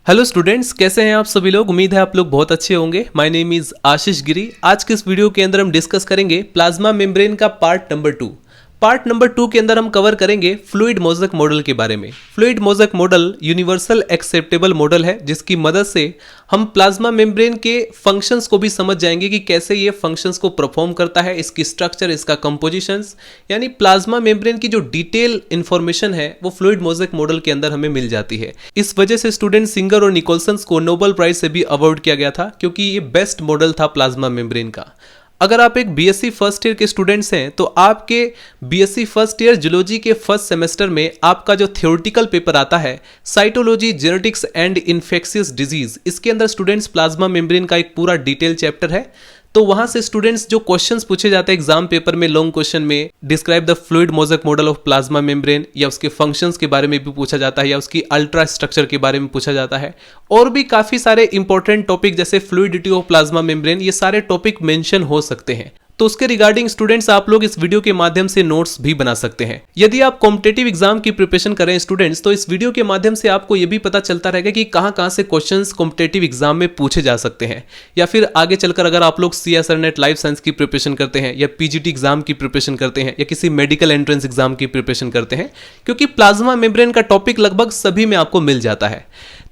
Hello students, कैसे हैं आप सभी लोग। उम्मीद है आप लोग बहुत अच्छे होंगे। माय नेम इज आशीष गिरी। आज के इस वीडियो के अंदर हम डिस्कस करेंगे प्लाज्मा मेम्ब्रेन का पार्ट नंबर 2। पार्ट नंबर 2 के अंदर हम कवर करेंगे फ्लूइड मोज़ेक मॉडल के बारे में। Fluid mosaic model universal acceptable model है जिसकी मदद से हम प्लाज्मा मेम्ब्रेन के फंक्शंस को भी समझ जाएंगे कि कैसे ये फंक्शंस को परफॉर्म करता है, इसकी स्ट्रक्चर, इसका कंपोजिशंस, यानी प्लाज्मा मेम्ब्रेन की जो डिटेल इंफॉर्मेशन है वो फ्लूइड मोज़ेक मॉडल के अंदर हमें मिल जाती है। इस वजह से स्टूडेंट सिंगर और निकोलसन को नोबेल प्राइज से भी अवार्ड किया गया था क्योंकि ये बेस्ट मॉडल था प्लाज्मा मेम्ब्रेन का। अगर आप एक बीएससी फर्स्ट ईयर के स्टूडेंट्स हैं तो आपके बीएससी फर्स्ट ईयर जूलॉजी के फर्स्ट सेमेस्टर में आपका जो थ्योरेटिकल पेपर आता है cytology, genetics and infectious disease, इसके अंदर स्टूडेंट्स प्लाज्मा मेम्ब्रेन का एक पूरा डिटेल चैप्टर है। तो वहां से स्टूडेंट्स जो क्वेश्चंस पूछे जाते हैं एग्जाम पेपर में, लॉन्ग क्वेश्चन में describe the fluid mosaic model of plasma membrane, या उसके फंक्शंस के बारे में भी पूछा जाता है, या उसकी अल्ट्रा स्ट्रक्चर के बारे में पूछा जाता है, और भी काफी सारे इंपॉर्टेंट टॉपिक जैसे फ्लूइडिटी ऑफ प्लाज्मा मेम्ब्रेन, ये सारे टॉपिक मेंशन हो सकते हैं। तो उसके रिगार्डिंग स्टूडेंट्स आप लोग इस वीडियो के माध्यम से नोट्स भी बना सकते हैं। यदि आप कॉम्पिटिटिव एग्जाम की प्रिपरेशन कर रहे हैं स्टूडेंट्स, तो इस वीडियो के माध्यम से आपको यह भी पता चलता रहेगा कि कहां से क्वेश्चंस कॉम्पिटिटिव एग्जाम में पूछे जा सकते हैं, या फिर आगे चलकर अगर आप लोग सीएसईआर नेट लाइफ साइंस की प्रिपरेशन करते हैं, या पीजीटी एग्जाम की प्रिपरेशन करते हैं, या किसी मेडिकल एंट्रेंस एग्जाम की प्रिपरेशन करते हैं, क्योंकि प्लाज्मा मेम्ब्रेन का टॉपिक लगभग सभी में आपको मिल जाता है।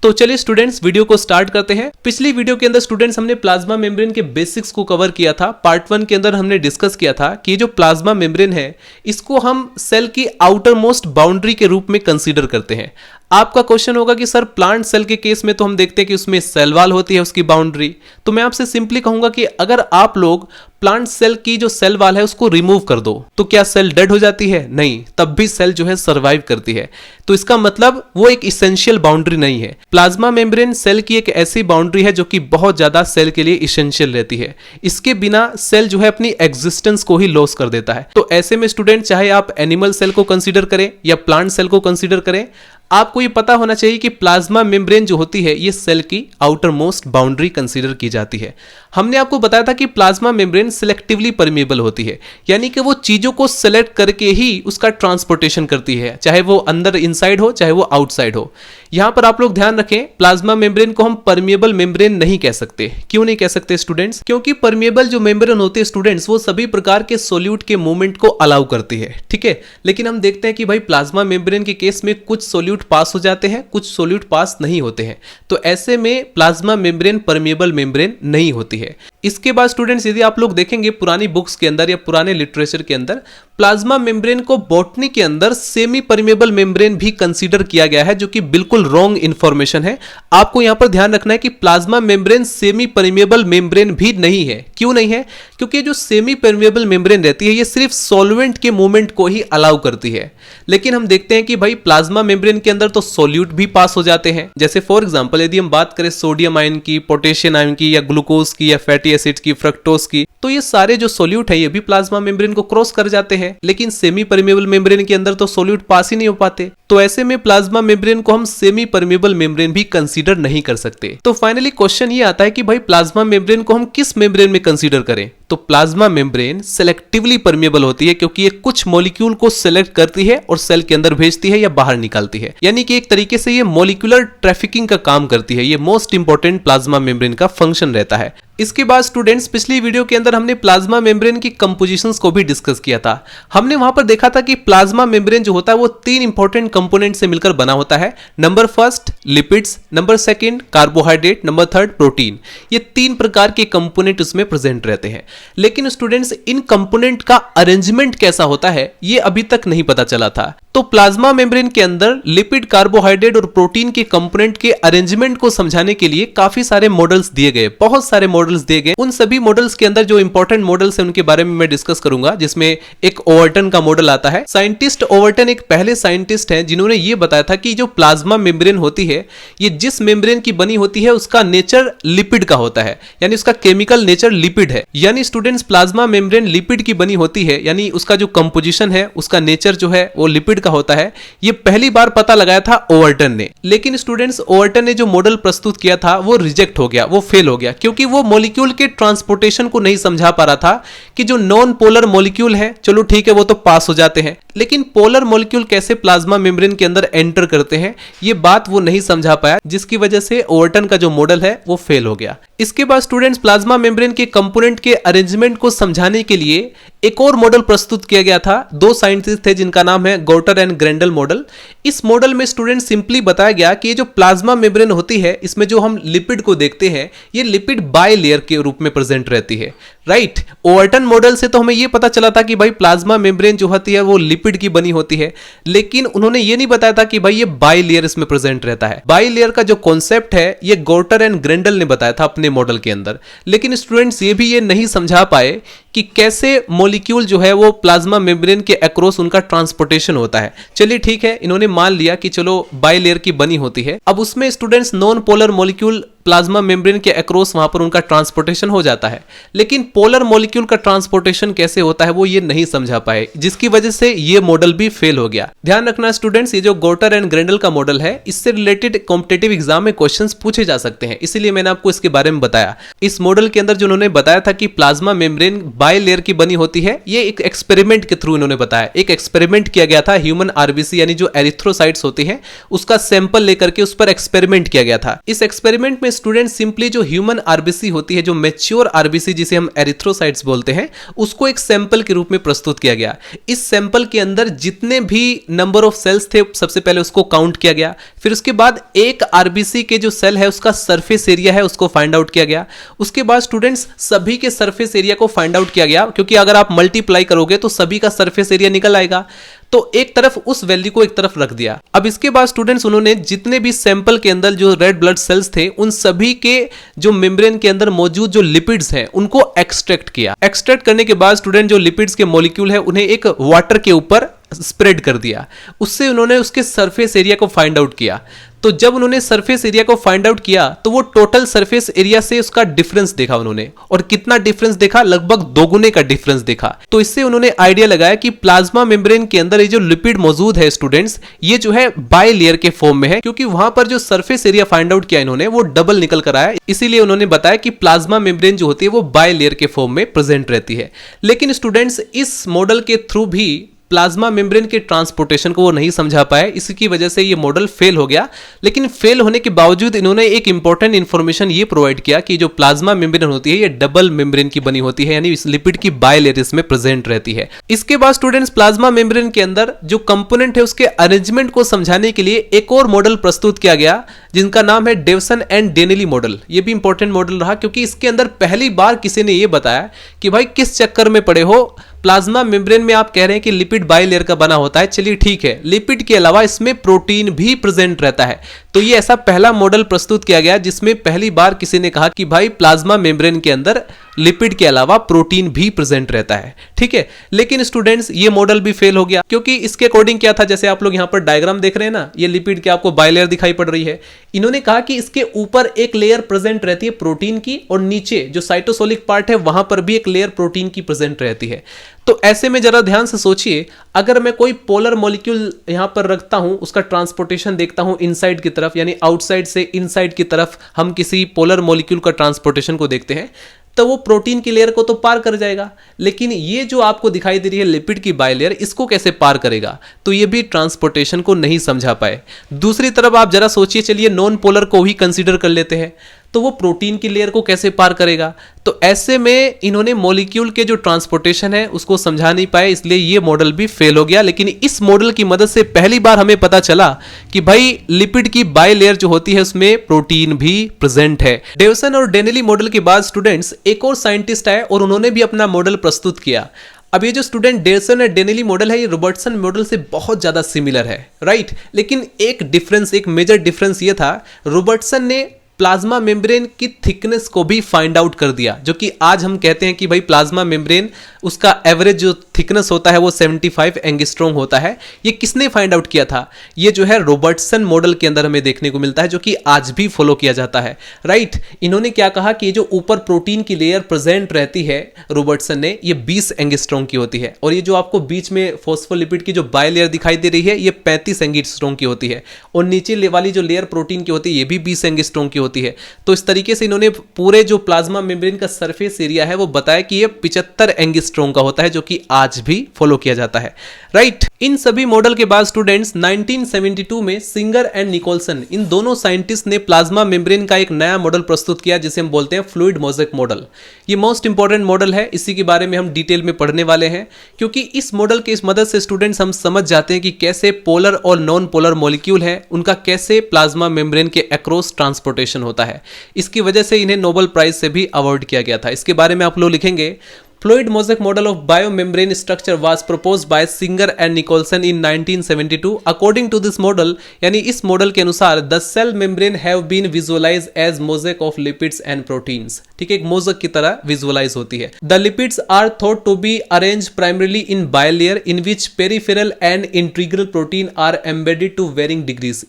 तो चलिए स्टूडेंट्स वीडियो को स्टार्ट करते हैं। पिछली वीडियो के अंदर स्टूडेंट्स हमने प्लाज्मा मेम्ब्रेन के बेसिक्स को कवर किया था। पार्ट 1 के अंदर हमने डिस्कस किया था कि जो प्लाज्मा मेम्ब्रेन है इसको हम सेल की आउटर मोस्ट बाउंड्री के रूप में कंसीडर करते हैं। आपका क्वेश्चन होगा कि सर प्लांट सेल के केस में तो हम देखते हैं कि उसमें सेल वॉल होती है, उसकी बाउंड्री। तो मैं आपसे सिंपली कहूंगा कि अगर आप लोग प्लांट सेल की जो सेल वॉल है उसको रिमूव कर दो तो क्या सेल डेड हो जाती है? नहीं, तब भी सेल जो है सर्वाइव करती है। तो इसका मतलब वो एक इसेंशियल बाउंड्री नहीं है। प्लाज्मा मेम्ब्रेन सेल की एक ऐसी बाउंड्री है जो कि बहुत ज्यादा सेल के लिए इसेंशियल रहती है। इसके बिना सेल जो है अपनी एग्जिस्टेंस को ही लॉस कर देता है। तो ऐसे में स्टूडेंट चाहे आप एनिमल सेल को कंसीडर करें या प्लांट सेल को कंसीडर करें, आपको ये पता होना चाहिए कि प्लाज्मा मेम्ब्रेन जो होती है ये सेल की आउटर मोस्ट बाउंड्री कंसीडर की जाती है। हमने आपको बताया था कि प्लाज्मा मेम्ब्रेन सिलेक्टिवली परमेबल होती है, यानी कि वो चीजों को सिलेक्ट करके ही उसका ट्रांसपोर्टेशन करती है, चाहे वो अंदर इनसाइड हो चाहे वो आउटसाइड हो। यहां पर आप लोग ध्यान रखें, प्लाज्मा मेम्ब्रेन को हम परमेबल मेम्ब्रेन नहीं कह सकते। क्यों नहीं कह सकते स्टूडेंट्स? क्योंकि परमेबल जो मेम्ब्रेन होती है स्टूडेंट्स वो सभी प्रकार के सोल्यूट के मूवमेंट को अलाउ करती है, ठीक है। लेकिन हम देखते हैं कि भाई प्लाज्मा मेम्ब्रेन के केस में कुछ सोल्यूट पास हो जाते हैं, कुछ सोल्यूट पास नहीं होते हैं। तो ऐसे में प्लाज्मा मेम्ब्रेन परमेबल मेम्ब्रेन नहीं होती है। इसके बाद स्टूडेंट्स यदि आप लोग देखेंगे पुरानी बुक्स के अंदर या पुराने लिटरेचर के अंदर, प्लाज्मा मेम्ब्रेन को बॉटनी के अंदर सेमी परमेबल मेम्ब्रेन भी कंसीडर किया गया है, जो कि बिल्कुल रॉन्ग इंफॉर्मेशन है। आपको यहां पर ध्यान रखना है कि plasma membrane semi permeable membrane भी नहीं है। क्यों नहीं है? क्योंकि जो सेमी परमेबल मेम्ब्रेन रहती है ये सिर्फ सॉल्वेंट के मूवमेंट को ही अलाउ करती है। लेकिन हम देखते हैं कि भाई प्लाज्मा मेम्ब्रेन के अंदर तो सॉल्यूट भी पास हो जाते हैं। जैसे फॉर एग्जांपल यदि हम बात करें सोडियम आयन की, पोटेशियम आयन की, या ग्लूकोज की, या फैटी एसिड की, फ्रक्टोज की, तो ये सारे जो सोल्यूट है ये भी प्लाज्मा मेम्ब्रेन को क्रॉस कर जाते हैं। लेकिन सेमी परमेबल मेम्ब्रेन के अंदर तो सोल्यूट पास ही नहीं हो पाते। तो ऐसे में प्लाज्मा मेम्ब्रेन को हम सेमी परमेबल मेम्ब्रेन भी कंसीडर नहीं कर सकते। तो फाइनली क्वेश्चन ये आता है कि भाई प्लाज्मा मेम्ब्रेन को हम किस मेम्ब्रेन में कंसीडर करें? तो प्लाज्मा मेम्ब्रेन सेलेक्टिवली परमेबल होती है क्योंकि ये कुछ मॉलिक्यूल को सेलेक्ट करती है और सेल के अंदर भेजती है या बाहर निकालती है, यानी कि एक तरीके से ये मॉलिक्यूलर ट्रैफिकिंग का काम करती है। ये मोस्ट इंपॉर्टेंट प्लाज्मा मेम्ब्रेन का फंक्शन रहता है। इसके बाद स्टूडेंट्स पिछली वीडियो के अंदर हमने प्लाज्मा मेम्ब्रेन की कंपोजिशंस को भी डिस्कस किया था। हमने वहां पर देखा था कि प्लाज्मा मेम्ब्रेन जो होता है वो 3 इंपॉर्टेंट कंपोनेंट से मिलकर बना होता है। Number first lipids, number second carbohydrate, number third protein. ये 3 प्रकार के कंपोनेंट उसमें प्रेजेंट रहते हैं। लेकिन स्टूडेंट्स इन कंपोनेंट का अरेंजमेंट कैसा होता है ये अभी तक नहीं पता चला था। तो प्लाज्मा मेम्ब्रेन के अंदर लिपिड, कार्बोहाइड्रेट और प्रोटीन के कंपोनेंट के अरेंजमेंट को समझाने के लिए काफी सारे मॉडल्स दिए गए, बहुत सारे मॉडल्स दिए गए। उन सभी मॉडल्स के अंदर जो इंपॉर्टेंट मॉडल्स हैं उनके बारे में मैं डिस्कस करूंगा, जिसमें एक ओवर्टन का मॉडल आता है। साइंटिस्ट ओवर्टन एक पहले साइंटिस्ट हैं जिन्होंने ये बताया था कि जो प्लाज्मा मेम्ब्रेन होती है ये जिस मेम्ब्रेन की बनी होती है उसका नेचर लिपिड का होता है, यानी उसका केमिकल नेचर लिपिड है। यानी स्टूडेंट्स प्लाज्मा मेम्ब्रेन लिपिड की बनी होती है, यानी उसका जो कंपोजिशन है, उसका नेचर जो है वो लिपिड का होता है, ये पहली बार पता लगाया था ओवर्टन ने। लेकिन स्टूडेंट्स, ओवर्टन ने जो मॉडल प्रस्तुत किया था वो रिजेक्ट हो गया, वो फेल हो गया, क्योंकि वो मॉलिक्यूल के ट्रांसपोर्टेशन को नहीं समझा पा रहा था कि जो नॉन पोलर मॉलिक्यूल है, चलो ठीक है वो तो पास हो जाते हैं, लेकिन पोलर मॉलिक्यूल कैसे प्लाज्मा मेम्ब्रेन के अंदर एंटर करते हैं ये बात वो नहीं समझा पाया, जिसकी वजह से ओवर्टन का जो मॉडल है वो फेल हो गया। इसके बाद स्टूडेंट्स, प्लाज्मा मेम्ब्रेन के कंपोनेंट के अरेंजमेंट को समझाने के लिए एक और मॉडल प्रस्तुत किया गया था। दो साइंटिस्ट थे जिनका नाम है गॉटर एंड ग्रेंडल मॉडल। इस मॉडल में स्टूडेंट सिंपली बताया गया कि ये जो प्लाज्मा मेम्ब्रेन होती है, इसमें जो हम लिपिड को देखते हैं, ये लिपिड बाय लेयर के रूप में प्रेजेंट रहती है, राइट। ओवर्टन मॉडल से तो हमें ये पता चला था कि भाई प्लाज्मा मेम्ब्रेन जो होती है वो लिपिड की बनी होती है, लेकिन उन्होंने ये नहीं बताया था कि भाई ये बाय लेयर इसमें प्रेजेंट रहता है। बाय लेयर का जो कॉन्सेप्ट है ये गॉटर एंड ग्रेंडल ने बताया था अपने मॉडल के अंदर। लेकिन स्टूडेंट्स ये भी ये नहीं समझा पाए कि कैसे मॉलिक्यूल जो है वो प्लाज्मा मेम्ब्रेन के अक्रॉस उनका ट्रांसपोर्टेशन होता है। चलिए ठीक है, इन्होंने मान लिया कि चलो बाय लेयर की बनी होती है। अब उसमें students non polar molecule plasma membrane के अक्रॉस वहां पर उनका ट्रांसपोर्टेशन हो जाता है, लेकिन पोलर मॉलिक्यूल का ट्रांसपोर्टेशन कैसे होता है वो ये नहीं समझा पाए, जिसकी वजह से ये मॉडल भी फेल हो गया। ध्यान रखना स्टूडेंट्स, ये जो गॉटर एंड ग्रेंडल का मॉडल है, इससे रिलेटेड कॉम्पिटिटिव एग्जाम में क्वेश्चंस पूछे जा सकते हैं, इसीलिए मैंने आपको इसके बारे में बताया। इस मॉडल के अंदर जो उन्होंने बताया था कि प्लाज्मा मेम्ब्रेन बाय लेयर की बनी होती है, ये एक एक्सपेरिमेंट के थ्रू इन्होंने बताया। एक एक्सपेरिमेंट किया गया था, ह्यूमन आरबीसी यानी जो एरिथ्रोसाइट्स होती है उसका सैंपल लेकर के उस पर एक्सपेरिमेंट किया गया था। इस एक्सपेरिमेंट में स्टूडेंट सिंपली जो ह्यूमन आरबीसी होती है, जो मैच्योर आरबीसी जिसे हम एरिथ्रोसाइट्स बोलते हैं, उसको एक सैंपल के रूप में प्रस्तुत किया गया। इस सैंपल के अंदर जितने भी नंबर ऑफ सेल्स थे सबसे पहले उसको काउंट किया गया, फिर उसके बाद एक आरबीसी के जो सेल है उसका सरफेस एरिया है उसको फाइंड आउट किया गया। उसके बाद स्टूडेंट्स सभी के सरफेस एरिया को फाइंड आउट किया गया, क्योंकि अगर आप मल्टीप्लाई करोगे तो सभी का सरफेस एरिया निकल आएगा, तो एक तरफ उस वैल्यू को एक तरफ रख दिया। अब इसके बाद स्टूडेंट्स उन्होंने जितने भी सैंपल के अंदर जो रेड ब्लड सेल्स थे उन सभी के जो मेम्ब्रेन के अंदर मौजूद जो लिपिड्स हैं उनको एक्सट्रैक्ट किया। एक्सट्रैक्ट करने के बाद स्टूडेंट जो लिपिड्स के मॉलिक्यूल है उन्हें एक वाटर के ऊपर स्प्रेड कर दिया, उससे उन्होंने उसके सरफेस एरिया को फाइंड आउट किया। तो जब उन्होंने सरफेस एरिया को फाइंड आउट किया तो वो टोटल सरफेस एरिया से उसका डिफरेंस देखा उन्होंने, और कितना डिफरेंस देखा, लगभग दोगुने का डिफरेंस देखा। तो इससे उन्होंने आइडिया लगाया कि प्लाज्मा मेम्ब्रेन के अंदर ये जो लिपिड मौजूद है स्टूडेंट्स, ये जो है बाय लेयर के फॉर्म में है, क्योंकि वहां पर जो सरफेस एरिया फाइंड आउट किया इन्होंने वो डबल निकल कर आया। इसीलिए उन्होंने बताया कि प्लाज्मा मेम्ब्रेन जो होती है वो बाय लेयर के फॉर्म में प्रेजेंट रहती है। लेकिन स्टूडेंट्स इस मॉडल के थ्रू भी प्लाज्मा मेम्ब्रेन के ट्रांसपोर्टेशन को वो नहीं समझा पाए, इसकी वजह से ये मॉडल फेल हो गया। लेकिन फेल होने के बावजूद इन्होंने एक इंपॉर्टेंट इंफॉर्मेशन ये प्रोवाइड किया कि जो प्लाज्मा मेम्ब्रेन होती है ये डबल मेम्ब्रेन की बनी होती है, यानी इस लिपिड की बाय लेयर इसमें प्रेजेंट रहती है। इसके बाद स्टूडेंट्स प्लाज्मा मेम्ब्रेन के अंदर जो कंपोनेंट है उसके अरेंजमेंट को समझाने के लिए एक और मॉडल प्रस्तुत किया गया, जिनका नाम है डेवसन एंड डेनेली मॉडल। ये भी इंपॉर्टेंट मॉडल रहा, क्योंकि इसके अंदर पहली बार किसी ने ये बताया कि भाई किस चक्कर में पड़े हो, प्लाज्मा मेम्ब्रेन में आप कह रहे हैं कि लिपिड बाय लेयर का बना होता है, चलिए ठीक है, लिपिड के अलावा इसमें प्रोटीन भी प्रेजेंट रहता है। तो ये ऐसा पहला मॉडल प्रस्तुत किया गया जिसमें पहली बार किसी ने कहा कि भाई प्लाज्मा मेम्ब्रेन के अंदर लिपिड के अलावा प्रोटीन भी प्रेजेंट रहता है, ठीक है। लेकिन स्टूडेंट्स ये मॉडल भी फेल हो गया, क्योंकि इसके अकॉर्डिंग क्या था, जैसे आप लोग यहां पर डायग्राम देख रहे हैं ना, ये लिपिड के आपको बाय लेयर दिखाई पड़ रही है। इन्होंने कहा कि इसके ऊपर एक लेयर प्रेजेंट रहती है प्रोटीन की, और नीचे जो साइटोसोलिक पार्ट है वहां पर भी एक लेयर प्रोटीन की प्रेजेंट रहती है। तो ऐसे में जरा ध्यान से सोचिए, अगर मैं कोई पोलर मॉलिक्यूल यहां पर रखता हूं, उसका ट्रांसपोर्टेशन देखता हूं इनसाइड की तरफ, यानी आउटसाइड से इनसाइड की तरफ हम किसी पोलर मॉलिक्यूल का ट्रांसपोर्टेशन को देखते हैं, तो वो प्रोटीन की लेयर को तो पार कर जाएगा, लेकिन ये जो आपको दिखाई दे रही है लिपिड की बाय लेयर, इसको कैसे पार करेगा, तो ये भी ट्रांसपोर्टेशन को नहीं समझा पाए। दूसरी तरफ आप जरा सोचिए, चलिए नॉन पोलर को भी कंसीडर कर लेते हैं, तो वो प्रोटीन की लेयर को कैसे पार करेगा। तो ऐसे में इन्होंने मॉलिक्यूल के जो ट्रांसपोर्टेशन है उसको समझा नहीं पाए, इसलिए ये मॉडल भी फेल हो गया। लेकिन इस मॉडल की मदद से पहली बार हमें पता चला कि भाई लिपिड की बाय लेयर जो होती है उसमें प्रोटीन भी प्रेजेंट है। डेवसन और डेनेली मॉडल के बाद स्टूडेंट्स एक और साइंटिस्ट आए और उन्होंने भी अपना मॉडल प्रस्तुत किया। अब ये जो स्टूडेंट डेवसन और डेनेली मॉडल है, ये रॉबर्टसन मॉडल से बहुत ज्यादा सिमिलर है, राइट। लेकिन एक डिफरेंस, एक मेजर डिफरेंस ये था, रॉबर्टसन ने प्लाज्मा मेम्ब्रेन की थिकनेस को भी फाइंड आउट कर दिया, जो कि आज हम कहते हैं कि भाई प्लाज्मा मेम्ब्रेन उसका एवरेज जो थिकनेस होता है वो 75 एंगस्ट्रॉम होता है। ये किसने फाइंड आउट किया था? ये जो है रॉबर्टसन मॉडल के अंदर हमें देखने को मिलता है, जो कि आज भी फॉलो किया जाता है, राइट। इन्होंने क्या कहा कि ये जो ऊपर प्रोटीन की लेयर प्रेजेंट रहती है रॉबर्टसन ने, ये 20 एंगस्ट्रॉम की होती है, और ये जो आपको बीच में फॉस्फोलिपिड की जो बाय लेयर दिखाई दे रही है ये 35 एंगस्ट्रॉम की होती है, और नीचे वाली जो लेयर प्रोटीन की होती है ये भी 20 एंगस्ट्रॉम की होती है। तो इस तरीके से इन्होंने पूरे जो प्लाज्मा मेम्ब्रेन का सरफेस एरिया है वो बताया कि ये 75 एंगस्ट्रॉम का होता है, जो कि आज भी फॉलो किया जाता है, राइट। इन सभी मॉडल के बाद स्टूडेंट्स 1972 में सिंगर एंड निकोलसन, इन दोनों साइंटिस्ट ने प्लाज्मा मेम्ब्रेन का एक नया मॉडल प्रस्तुत किया जिसे हम बोलते हैं फ्लूइड मोज़ेक मॉडल। ये मोस्ट इंपॉर्टेंट मॉडल है, इसी के बारे में हम डिटेल में पढ़ने वाले हैं, क्योंकि इस मॉडल के इस मदद से स्टूडेंट्स हम समझ जाते हैं कि कैसे पोलर और नॉन पोलर मॉलिक्यूल है उनका कैसे प्लाज्मा मेम्ब्रेन के अक्रॉस ट्रांसपोर्टेशन होता है। इसकी वजह से इन्हें नोबेल प्राइज से भी अवार्ड किया गया था। इसके बारे में आप लोग लिखेंगे, fluid mosaic model of biomembrane structure was proposed by Singer and Nicolson in 1972। According to this model, यानी इस मॉडल के अनुसार, the cell membrane have been visualized as mosaic of lipids and proteins. ठीक है, एक मोज़ेक की तरह विजुअलाइज होती है। The lipids are thought to be arranged primarily in bilayer in which peripheral and integral protein are embedded to varying degrees.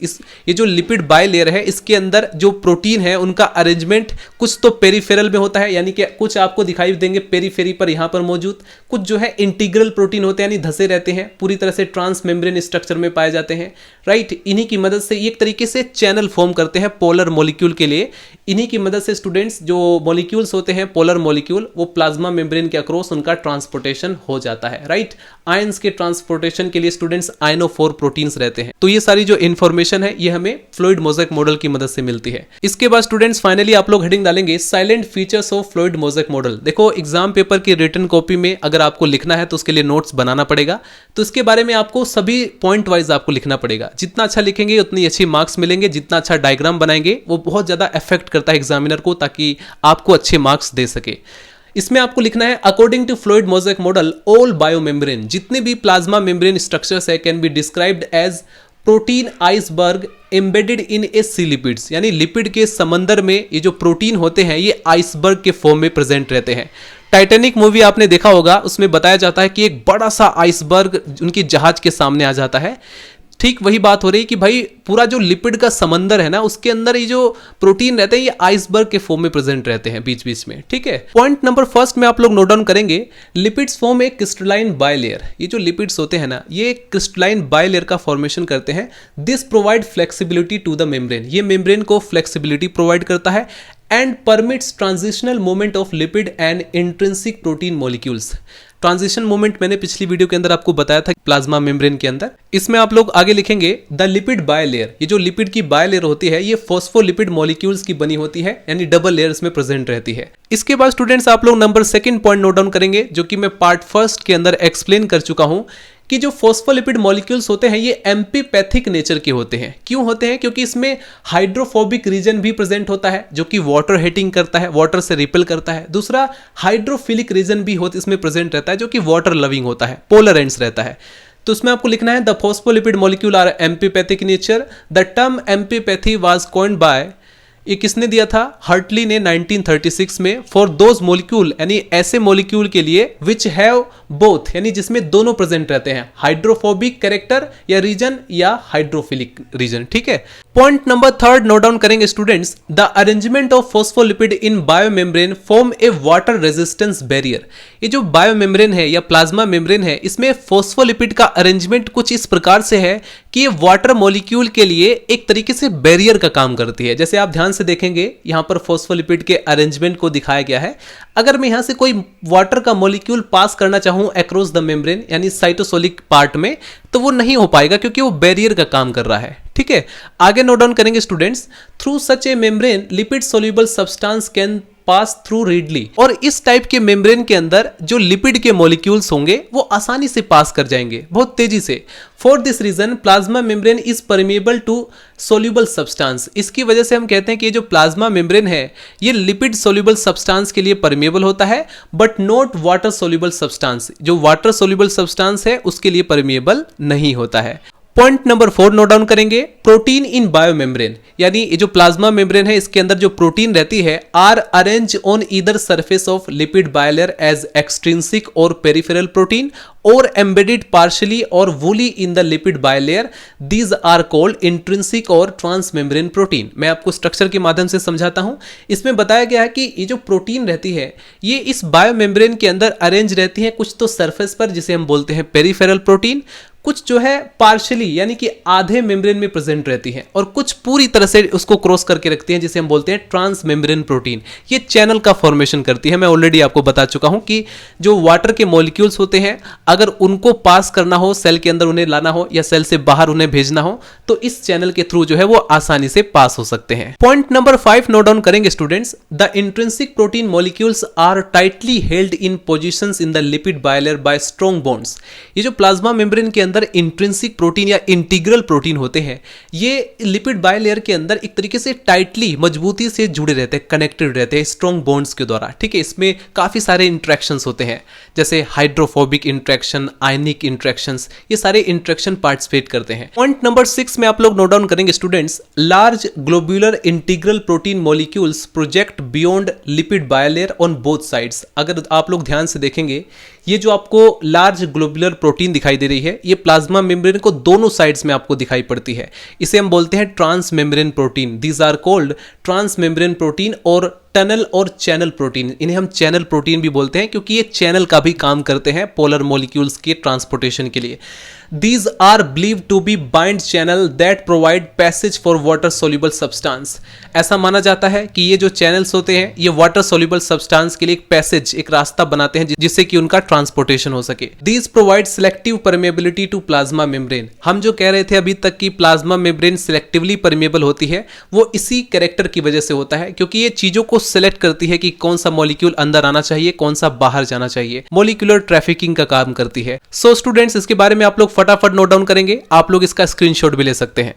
ये जो lipid bilayer है इसके अंदर जो प्रोटीन है उनका अरेंजमेंट कुछ तो पेरिफेरल में होता है, यानी कि कुछ आपको दिखाई देंगे पेरिफेरी पर यहां पर मौजूद, कुछ जो है इंटीग्रल प्रोटीन होते हैं यानी धसे रहते हैं, पूरी तरह से ट्रांस मेम्ब्रेन स्ट्रक्चर में पाए जाते हैं, राइट। इन्हीं की मदद से एक तरीके से चैनल फॉर्म करते हैं पोलर मॉलिक्यूल के लिए। इन्हीं की मदद से स्टूडेंट्स जो मॉलिक्यूल्स होते हैं पोलर मॉलिक्यूल, वो प्लाज्मा मेम्ब्रेन के अक्रॉस उनका ट्रांसपोर्टेशन हो जाता है, राइट। आयंस के ट्रांसपोर्टेशन के लिए स्टूडेंट्स आयनोफोर प्रोटीन्स रहते हैं। तो ये सारी जो इंफॉर्मेशन है ये हमें फ्लूइड मोज़ेक मॉडल की मदद से मिलती है। इसके बाद स्टूडेंट्स फाइनली आप लोग हेडिंग डालेंगे salient features of fluid mosaic model. देखो एग्जाम पेपर की रिटन कॉपी में अगर आपको लिखना है तो उसके लिए नोट्स बनाना पड़ेगा, तो इसके बारे में आपको सभी पॉइंट वाइज आपको लिखना पड़ेगा। जितना अच्छा लिखेंगे उतनी अच्छी मार्क्स मिलेंगे, जितना अच्छा डायग्राम बनाएंगे वो बहुत ज्यादा इफेक्ट करता है एग्जामिनर को, ताकि आपको अच्छे मार्क्स दे सके। इसमें आपको लिखना है according to fluid mosaic model all biomembrane, जितने भी प्लाज्मा मेम्ब्रेन स्ट्रक्चर्स है can be described as protein iceberg embedded in a sea lipids, यानी लिपिड के समंदर में ये जो प्रोटीन होते हैं ये आइसबर्ग के फॉर्म में प्रेजेंट रहते हैं। टाइटैनिक मूवी आपने देखा होगा, उसमें बताया जाता है कि एक बड़ा सा आइसबर्ग उनकी जहाज के सामने आ जाता है। ठीक वही बात हो रही है कि भाई पूरा जो लिपिड का समंदर है ना उसके अंदर ये जो प्रोटीन रहते हैं ये आइसबर्ग के फॉर्म में प्रेजेंट रहते हैं बीच बीच में, ठीक है। पॉइंट नंबर फर्स्ट में आप लोग नोट डाउन करेंगे, लिपिड्स फॉर्म ए क्रिस्टलाइन बायलेयर। ये जो लिपिड्स होते हैं ना ये क्रिस्टलाइन बायलेयर का फॉर्मेशन करते हैं। This provide flexibility to the membrane, ये मेम्ब्रेन को फ्लेक्सिबिलिटी प्रोवाइड करता है and permits transitional movement of lipid and intrinsic protein molecules. Transition movement मैंने पिछली वीडियो के अंदर आपको बताया था प्लाज्मा मेम्ब्रेन के अंदर। इसमें आप लोग आगे लिखेंगे द लिपिड बायलेयर, ये जो लिपिड की बायलेयर होती है ये फॉस्फोलिपिड मॉलिक्यूल्स की बनी होती है, यानी डबल लेयर इसमें प्रेजेंट रहती है। इसके बाद स्टूडेंट्स आप लोग number second point note down करेंगे, जो कि मैं पार्ट फर्स्ट के अंदर एक्सप्लेन कर चुका हूं कि जो फॉस्फोलिपिड मॉलिक्यूल्स होते हैं ये एम्पीपैथिक नेचर के होते हैं। क्यों होते हैं? क्योंकि इसमें हाइड्रोफोबिक रीजन भी प्रेजेंट होता है जो कि वाटर हीटिंग करता है, वाटर से रिपेल करता है। दूसरा हाइड्रोफिलिक रीजन भी इसमें प्रेजेंट रहता है जो कि वाटर लविंग होता है, पोलर एंड्स रहता है। तो उसमें आपको लिखना है the phospholipid molecule are amphipathic nature. The term amphipathy was coined by, ये किसने दिया था? हर्टली ने 1936 में, फॉर दोज मॉलिक्यूल, यानी ऐसे मॉलिक्यूल के लिए विच हैव बोथ, यानी जिसमें दोनों प्रेजेंट रहते हैं, हाइड्रोफोबिक कैरेक्टर या रीजन या हाइड्रोफिलिक रीजन, ठीक है। Point number third note down करेंगे students, the arrangement of phospholipid in biomembrane form a water resistance barrier. ये जो बायोमेम्ब्रेन है या प्लाज्मा मेम्ब्रेन है इसमें फॉस्फोलिपिड का अरेंजमेंट कुछ इस प्रकार से है कि ये वाटर मॉलिक्यूल के लिए एक तरीके से बैरियर का काम करती है। जैसे आप ध्यान से देखेंगे यहां पर फॉस्फोलिपिड के अरेंजमेंट को दिखाया गया है। अगर मैं यहां से कोई वाटर का मॉलिक्यूल पास करना चाहूं अक्रॉस द मेम्ब्रेन यानी साइटोसोलिक पार्ट में, तो वो नहीं हो पाएगा क्योंकि वो बैरियर का काम कर रहा है, ठीक है। आगे नोट डाउन करेंगे students, through such A membrane lipid soluble substance can pass through readily. और इस टाइप के मेम्ब्रेन के अंदर जो लिपिड के मॉलिक्यूल्स होंगे वो आसानी से पास कर जाएंगे, बहुत तेजी से। For this reason plasma membrane is permeable to soluble substance. इसकी वजह से हम कहते हैं कि ये जो प्लाज्मा मेम्ब्रेन है ये लिपिड सोल्यूबल सब्सटेंस के लिए परमिएबल होता है, but not water soluble substance. जो वाटर सोल्यूबल सब्सटेंस है उसके लिए परमिएबल नहीं होता है। पॉइंट नंबर 4 नोट डाउन करेंगे, प्रोटीन इन बायोमेम्ब्रेन, यानी ये जो प्लाज्मा मेम्ब्रेन है इसके अंदर जो प्रोटीन रहती है are arrange on either surface of lipid bilayer as extrinsic और पेरिफेरल प्रोटीन और एम्बेडेड पार्शियली और wholly in the lipid bilayer, these are called intrinsic और ट्रांसमेम्ब्रेन प्रोटीन। मैं आपको स्ट्रक्चर के माध्यम से समझाता हूं। इसमें बताया गया है कि ये जो प्रोटीन रहती है ये इस बायोमेम्ब्रेन के अंदर अरेंज रहती है, कुछ तो सरफेस पर जिसे हम बोलते हैं पेरिफेरल प्रोटीन, कुछ जो है पार्शियली यानी कि आधे मेम्ब्रेन में प्रेजेंट रहती है और कुछ पूरी तरह से उसको क्रॉस करके रखती हैं जिसे हम बोलते हैं ट्रांसमेम्ब्रेन प्रोटीन। ये चैनल का फॉर्मेशन करती है। मैं ऑलरेडी आपको बता चुका हूं कि जो वाटर के मॉलिक्यूल्स होते हैं अगर उनको पास करना हो, सेल के अंदर उन्हें लाना हो या सेल से बाहर उन्हें भेजना हो तो इस चैनल के थ्रू जो है वो आसानी से पास हो सकते हैं। पॉइंट नंबर 5 नोट डाउन करेंगे students, the intrinsic protein molecules are tightly held in positions in the lipid bilayer by strong bonds. ये जो प्लाज्मा मेम्ब्रेन के अंदर इंट्रिंसिक प्रोटीन या इंटीग्रल प्रोटीन होते हैं ये लिपिड बायलेयर के अंदर एक तरीके से टाइटली मजबूती से जुड़े रहते हैं, कनेक्टेड रहते हैं स्ट्रॉन्ग बॉन्ड्स के द्वारा। ठीक है, इसमें काफी सारे इंट्रैक्शंस होते हैं जैसे हाइड्रोफोबिक इंट्रैक्शन, आयनिक इंट्रैक्शंस, ये सारे इंट्रैक्शन पार्टिसिपेट करते हैं। पॉइंट नंबर 6 में आप लोग नोट डाउन करेंगे students, large globular integral protein molecules project beyond lipid bilayer on both sides. अगर आप लोग ध्यान से देखेंगे ये जो आपको लार्ज ग्लोब्यूलर प्रोटीन दिखाई दे रही है ये प्लाज्मा मेम्ब्रेन को दोनों साइड्स में आपको दिखाई पड़ती है। इसे हम बोलते हैं transmembrane protein. These are called transmembrane protein और टनल और चैनल प्रोटीन। इन्हें हम चैनल प्रोटीन भी बोलते हैं क्योंकि ये चैनल का भी काम करते हैं पोलर मॉलिक्यूल्स के ट्रांसपोर्टेशन के लिए। These are believed to be bind channel that provide passage for water soluble substance। ऐसा माना जाता है कि ये जो चैनल्स होते हैं ये वाटर सोल्यूबल सब्सटेंस के लिए एक पैसेज, एक रास्ता बनाते हैं जिससे कि उनका ट्रांसपोर्टेशन हो सके। These provide selective permeability to plasma membrane। हम जो कह रहे थे अभी तक कि प्लाज्मा मेम्ब्रेन सिलेक्टिवली परमेबल होती है वो इसी कैरेक्टर की वजह से होता है क्योंकि ये चीजों को सिलेक्ट करती है कि कौन सा मॉलिक्यूल अंदर आना चाहिए, कौन सा बाहर जाना चाहिए। मॉलिक्यूलर ट्रैफिकिंग का काम करती है। सो स्टूडेंट्स इसके बारे में आप लोग फटाफट नोट डाउन करेंगे, आप लोग इसका स्क्रीनशॉट भी ले सकते हैं।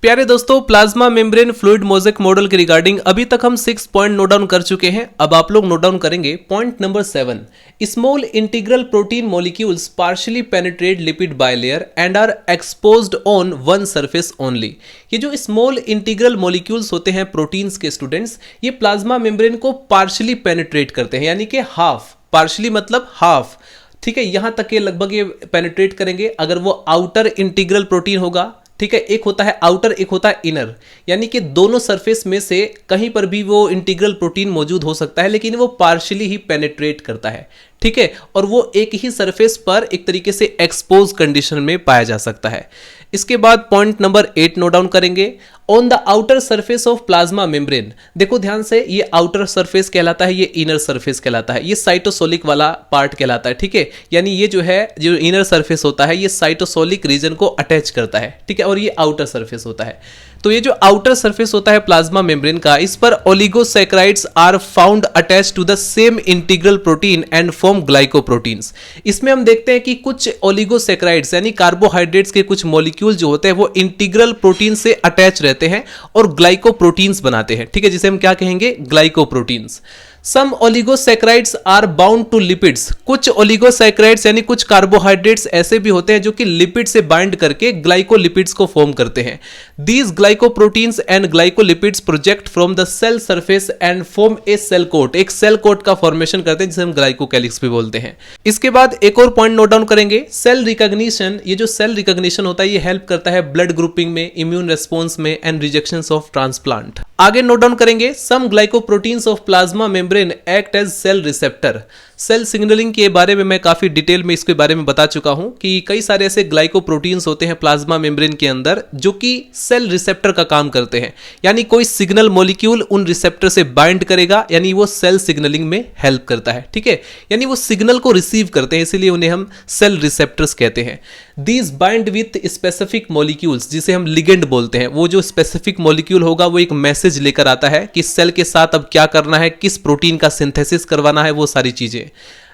प्यारे दोस्तों, plasma membrane fluid mosaic model के रिगार्डिंग अभी तक हम 6 पॉइंट नोट डाउन कर चुके हैं। अब आप लोग नोट डाउन करेंगे point number 7, small integral protein molecules partially penetrate lipid bilayer and are exposed on one surface only. ये जो स्मॉल इंटीग्रल मॉलिक्यूल्स होते हैं प्रोटीन्स के स्टूडेंट्स, ये प्लाज्मा मेम्ब्रेन को पार्शियली पेनिट्रेट करते हैं, यानी कि हाफ, पार्शियली मतलब हाफ। ठीक है, यहां तक के लगभग ये पेनिट्रेट करेंगे। अगर वो आउटर इंटीग्रल प्रोटीन होगा, ठीक है, एक होता है आउटर, एक होता है इनर, यानी कि दोनों सरफेस में से कहीं पर भी वो इंटीग्रल प्रोटीन मौजूद हो सकता है लेकिन वो पार्शियली ही पेनिट्रेट करता है। ठीक है, और वो एक ही सरफेस पर एक तरीके से एक्सपोज कंडीशन में पाया जा सकता है। इसके बाद पॉइंट नंबर 8 नोट डाउन करेंगे, on the outer surface of plasma membrane. देखो ध्यान से, ये आउटर सरफेस कहलाता है, ये इनर सरफेस कहलाता है, ये साइटोसोलिक वाला पार्ट कहलाता है। ठीक है, यानी ये जो है जो इनर सरफेस होता है ये साइटोसोलिक रीजन को अटैच करता है। ठीक है, और ये आउटर सरफेस होता है। तो ये जो आउटर सरफेस होता है प्लाज्मा मेम्ब्रेन का, इस पर oligosaccharides are found attached to the same integral protein and form glycoproteins. इसमें हम देखते हैं कि कुछ ओलिगोसैकेराइड्स यानी कार्बोहाइड्रेट्स के कुछ मॉलिक्यूल जो होते हैं वो इंटीग्रल प्रोटीन से अटैच रहते हैं और ग्लाइकोप्रोटीन्स बनाते हैं। ठीक है, जिसे हम क्या कहेंगे, glycoproteins. Some oligosaccharides are bound to lipids. कुछ ओलिगोसैकेराइड्स यानी कुछ कार्बोहाइड्रेट्स ऐसे भी होते हैं जो कि लिपिड से बाइंड करके ग्लाइकोलिपिड्स को फॉर्म करते हैं। These glycoproteins and glycolipids project from the cell surface and form a cell coat. एक सेल कोट का फॉर्मेशन करते हैं जिसे हम ग्लाइकोकैलिक्स भी बोलते हैं। इसके बाद एक और पॉइंट नोट डाउन करेंगे, सेल रिकॉग्निशन। ये जो सेल रिकॉग्निशन होता है ये हेल्प करता है ब्लड ग्रुपिंग में, इम्यून रेस्पॉन्स में एंड रिजेक्शंस ऑफ ट्रांसप्लांट। आगे नोट डाउन करेंगे, some glycoproteins of plasma membrane act as cell receptor. Cell signaling के बारे में मैं काफी डिटेल में इसके बारे में बता चुका हूं कि कई सारे ऐसे ग्लाइकोप्रोटीन्स होते हैं प्लाज्मा मेम्ब्रेन के अंदर जो कि सेल रिसेप्टर का काम करते हैं, यानी कोई सिग्नल मॉलिक्यूल उन रिसेप्टर से बाइंड करेगा यानी वो सेल सिग्नलिंग में हेल्प करता है। ठीक है, यानी वो सिग्नल को रिसीव करते हैं, इसीलिए उन्हें हम सेल रिसेप्टर्स कहते हैं। These bind with specific molecules, जिसे हम लिगेंड बोलते हैं। वो जो स्पेसिफिक मॉलिक्यूल होगा वो एक मैसेज लेकर आता है कि सेल के साथ अब क्या करना है, किस प्रोटीन का सिंथेसिस करवाना है, वो सारी चीजें।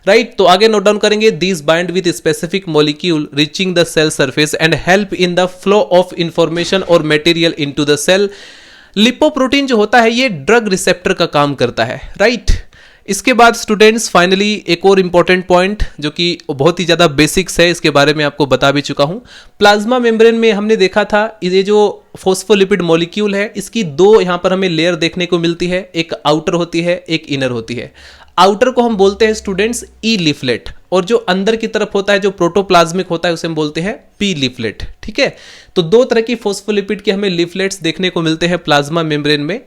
राइट, तो आगे नोट डाउन करेंगे, these bind with specific molecule reaching the cell surface and help in the flow of information और material into the cell. Lipoprotein जो होता है ये ड्रग रिसेप्टर का काम करता है। राइट, इसके बाद स्टूडेंट्स फाइनली एक और इंपॉर्टेंट पॉइंट जो कि बहुत ही ज़्यादा बेसिक्स है, इसके बारे में आपको बता भी चुका हूँ। प्लाज्मा मेम्ब्रेन में हमने देखा था ये जो फॉस्फोलिपिड मॉलिक्यूल है इसकी दो यहाँ पर हमें लेयर देखने को मिलती है, एक आउटर होती है, एक इनर होती है। आउटर को हम बोलते हैं स्टूडेंट्स ई लीफलेट, और जो अंदर की तरफ होता है जो प्रोटोप्लाज्मिक होता है उसे हम बोलते हैं पी लीफलेट। ठीक है, तो दो तरह की फॉस्फोलिपिड के हमें लीफलेट्स देखने को मिलते हैं प्लाज्मा मेम्ब्रेन में।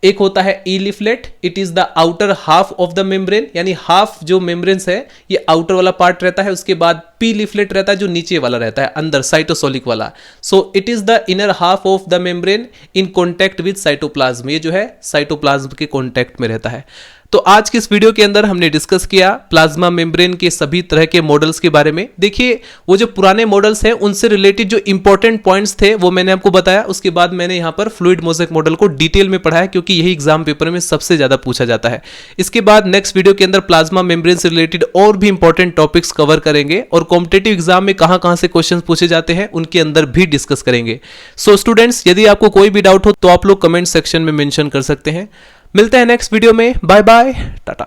एक होता है E leaflet, it is the outer half of the membrane, यानी हाफ जो मेम्ब्रेन्स है ये आउटर वाला पार्ट रहता है। उसके बाद पी लीफलेट रहता है जो नीचे वाला रहता है, अंदर साइटोसोलिक वाला। So it is the inner half of the membrane in contact with cytoplasm, ये जो है साइटोप्लाज्म के कॉन्टैक्ट में रहता है। तो आज के इस वीडियो के अंदर हमने डिस्कस किया प्लाज्मा मेम्ब्रेन के सभी तरह के मॉडल्स के बारे में। देखिए वो जो पुराने मॉडल्स हैं उनसे रिलेटेड जो इंपॉर्टेंट पॉइंट्स थे वो मैंने आपको बताया। उसके बाद मैंने यहाँ पर फ्लूइड मोज़ेक मॉडल को डिटेल में पढ़ाया क्योंकि यही एग्जाम पेपर में सबसे ज्यादा पूछा जाता है। इसके बाद नेक्स्ट वीडियो के अंदर प्लाज्मा मेम्ब्रेन से रिलेटेड और भी इंपॉर्टेंट टॉपिक्स कवर करेंगे और कॉम्पिटेटिव एग्जाम में कहां से क्वेश्चन पूछे जाते हैं उनके अंदर भी डिस्कस करेंगे। सो स्टूडेंट्स, यदि आपको कोई भी डाउट हो तो आप लोग कमेंट सेक्शन में मेंशन कर सकते हैं। मिलते हैं नेक्स्ट वीडियो में। Bye bye, Tata.